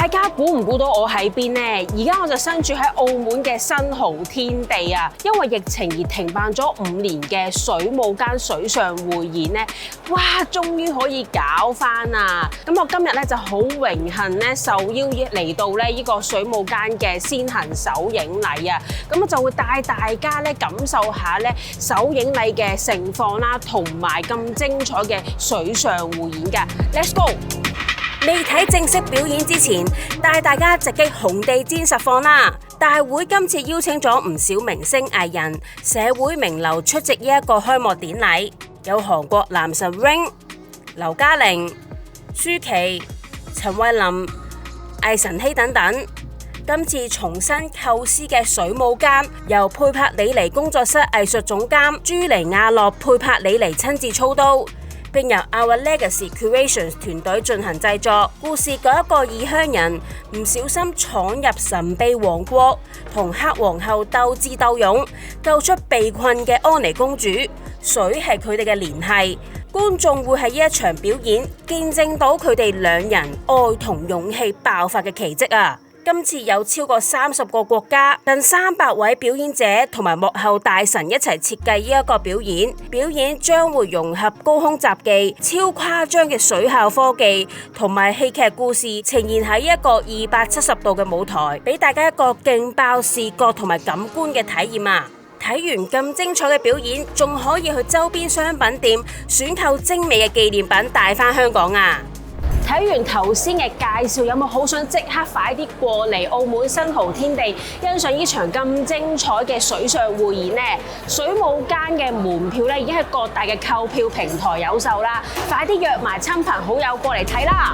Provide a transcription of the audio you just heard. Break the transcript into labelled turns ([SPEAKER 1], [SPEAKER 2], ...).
[SPEAKER 1] 大家估唔估到我喺邊呢？而家我就身處喺澳門嘅新濠天地啊！因為疫情而停辦咗5年嘅水舞間水上匯演呢，哇！終於可以搞翻啊！咁我今日咧就好榮幸咧受邀嚟到咧呢個水舞間嘅先行首映禮啊！咁我就會帶大家咧感受下咧首映禮嘅盛況啦，同埋咁精彩嘅水上匯演㗎。Let's go！
[SPEAKER 2] 未睇正式表演之前，帶大家直擊紅地氈實況啦！大會今次邀請咗唔少明星藝人、社會名流出席呢一個開幕典禮，有韓國男神 Rain、劉嘉玲、舒淇、陳慧琳、魏晨曦等等。今次重新構思嘅水舞間，由佩柏里尼工作室藝術總監朱尼亞洛佩柏里尼親自操刀，並由 Our Legacy Creations 團隊進行製作。故事講一個異鄉人唔小心闖入神秘王國，同黑皇后鬥智鬥勇，救出被困嘅安妮公主。水係佢哋嘅聯繫，觀眾會喺呢一場表演見證到佢哋兩人愛同勇氣爆發嘅奇蹟啊！今次有超過30個國家，近300位表演者同埋幕後大神一齊設計呢一個表演。表演將會融合高空雜技、超誇張嘅水效科技同埋戲劇故事，呈現喺一個270度嘅舞台，俾大家一個勁爆視覺同埋感官嘅體驗啊！睇完咁精彩嘅表演，仲可以去周邊商品店選購精美嘅紀念品帶返香港啊！
[SPEAKER 1] 睇完頭先嘅介紹，有冇好想即刻快啲過嚟澳門新濠天地欣賞呢場咁精彩嘅水上匯演呢？水舞間嘅門票咧已經喺各大嘅購票平台有售啦，快啲約埋親朋好友過嚟睇啦！